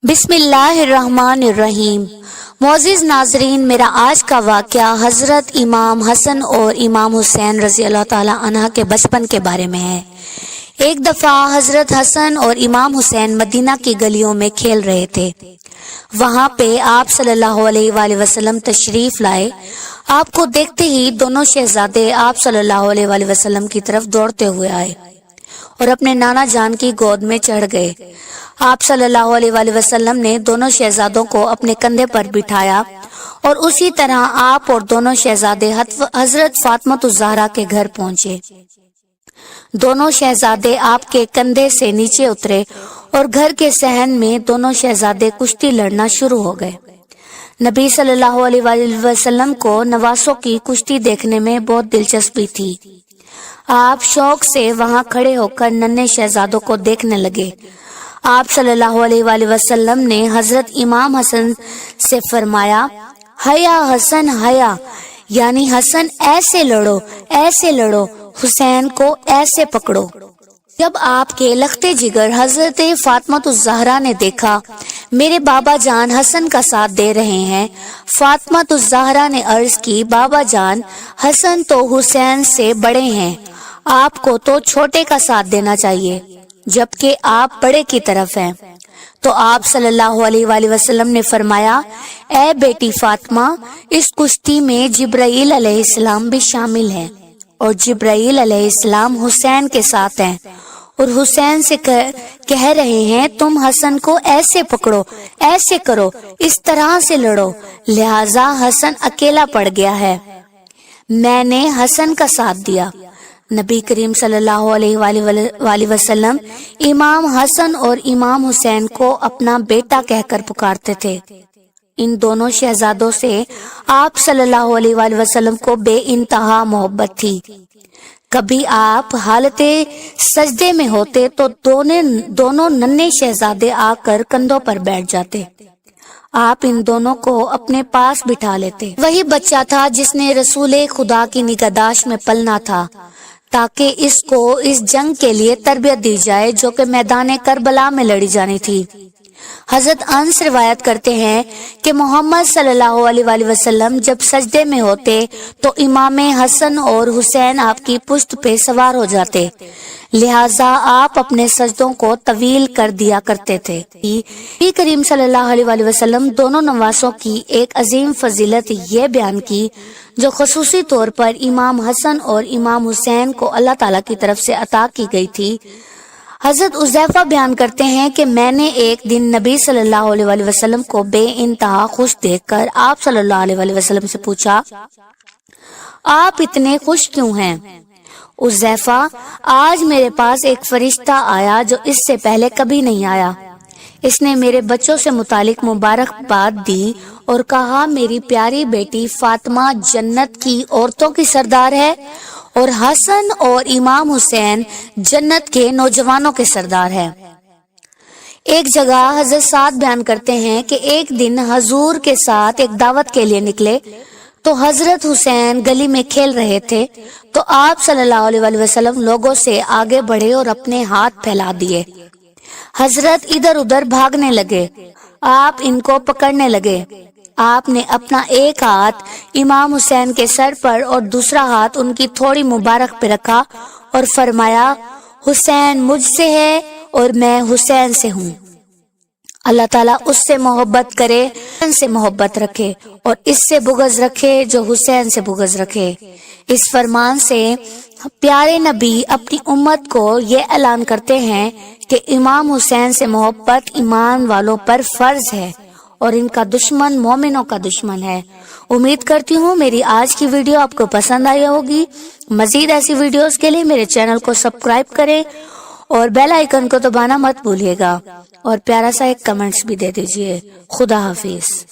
बिस्मिल्लाहिर्रहमानिर्रहीम। मोअज़्ज़िज़ नाज़रीन, मेरा आज का वाक़या हज़रत इमाम हसन और इमाम हुसैन रज़ी अल्लाह ताला अन्हा के बचपन के बारे में है। एक दफ़ा हज़रत हसन और इमाम हुसैन मदीना की गलियों में खेल रहे थे। वहाँ पे आप सल्लल्लाहु अलैहि वसल्लम तशरीफ लाए। आपको देखते ही दोनों शहजादे आप सल्लल्लाहु अलैहि वसल्लम की तरफ दौड़ते हुए आए और अपने नाना जान की गोद में चढ़ गए। आप सल्लल्लाहु अलैहि वसल्लम ने दोनों शहजादों को अपने कंधे पर बिठाया और उसी तरह आप और दोनों शहजादे हजरत फातिमा के घर पहुंचे। दोनों शहजादे आपके कंधे से नीचे उतरे और घर के सहन में दोनों शहजादे कुश्ती लड़ना शुरू हो गए। नबी सल्लल्लाहु अलैहि वसल्लम को नवासों की कुश्ती देखने में बहुत दिलचस्पी थी। आप शौक से वहां खड़े होकर नन्हे शहजादों को देखने लगे। आप सल्लल्लाहु अलैहि वसल्लम ने हजरत इमाम हसन से फरमाया, हया हसन हया, यानी हसन ऐसे लड़ो, हुसैन को ऐसे पकड़ो। जब आपके लखते जिगर हजरत फातिमा ने देखा मेरे बाबा जान हसन का साथ दे रहे हैं, फातिमा ने अर्ज की, बाबा जान हसन तो हुसैन से बड़े हैं, आपको तो छोटे का साथ देना चाहिए, जबकि आप बड़े की तरफ हैं। तो आप सल्लल्लाहु अलैहि वसल्लम ने फरमाया, ए बेटी फातिमा, इस कुश्ती में जिब्राईल अलैहिस्सलाम भी शामिल हैं और जिब्राईल अलैहिस्सलाम हुसैन के साथ हैं और हुसैन से कह रहे हैं तुम हसन को ऐसे पकड़ो, ऐसे करो, इस तरह से लड़ो। लिहाजा हसन अकेला पड़ गया है, मैंने हसन का साथ दिया। नबी करीम सल्लल्लाहु अलैहि वसल्लम इमाम हसन और इमाम हुसैन को अपना बेटा कहकर पुकारते थे। इन दोनों शहजादों से आप सल्लल्लाहु अलैहि वसल्लम को बेइंतहा मोहब्बत थी। कभी आप हालते सजदे में होते तो दोनों नन्हे शहजादे आकर कंधों पर बैठ जाते। आप इन दोनों को अपने पास बिठा लेते। वही बच्चा था जिसने रसूल खुदा की निगहदाश्त में पलना था, ताकि इसको इस जंग के लिए तरबियत दी जाए जो कि मैदान करबला में लड़ी जानी थी। हजरत अनस रिवायत करते हैं कि मोहम्मद सल्लल्लाहु अलैहि वसल्लम जब सजदे में होते तो इमाम हसन और हुसैन आपकी पुश्त पे सवार हो जाते, लिहाजा आप अपने सजदों को तवील कर दिया करते थे। नबी करीम सल्लल्लाहु अलैहि वसल्लम दोनों नवासों की एक अजीम फजीलत ये बयान की जो खुसूसी तौर पर इमाम हसन और इमाम हुसैन को अल्लाह ताला की तरफ से अता की गई थी। हजरत उज़ैफा बयान करते हैं कि मैंने एक दिन नबी सल्लल्लाहु अलैहि वसल्लम को बेइंतहा खुश देखकर आप सल्लल्लाहु अलैहि वसल्लम से पूछा, आप इतने खुश क्यों हैं? उज़ैफा, आज मेरे पास एक फरिश्ता आया जो इससे पहले कभी नहीं आया। इसने मेरे बच्चों से मुतालिक मुबारकबाद दी और कहा, मेरी प्यारी बेटी फातिमा जन्नत की औरतों की सरदार है और हसन और इमाम हुसैन जन्नत के नौजवानों के सरदार हैं। एक जगह हजरत साद बयान करते हैं कि एक दिन हजूर के साथ एक दावत के लिए निकले तो हजरत हुसैन गली में खेल रहे थे, तो आप सल्लल्लाहु अलैहि वसल्लम लोगों से आगे बढ़े और अपने हाथ फैला दिए। हजरत इधर उधर भागने लगे, आप इनको पकड़ने लगे। आपने अपना एक हाथ इमाम हुसैन के सर पर और दूसरा हाथ उनकी थोड़ी मुबारक पे रखा और फरमाया, हुसैन मुझसे है और मैं हुसैन से हूँ। अल्लाह ताला उससे मोहब्बत करे, हुसैन से मोहब्बत रखे और इससे बुग़्ज़ रखे जो हुसैन से बुग़्ज़ रखे। इस फरमान से प्यारे नबी अपनी उम्मत को ये ऐलान करते हैं कि इमाम हुसैन से मोहब्बत ईमान वालों पर फर्ज है और इनका दुश्मन मोमिनों का दुश्मन है। उम्मीद करती हूँ मेरी आज की वीडियो आपको पसंद आई होगी। मजीद ऐसी वीडियोस के लिए मेरे चैनल को सब्सक्राइब करें और बेल आइकन को दबाना मत भूलिएगा और प्यारा सा एक कमेंट्स भी दे दीजिए। खुदा हाफिज।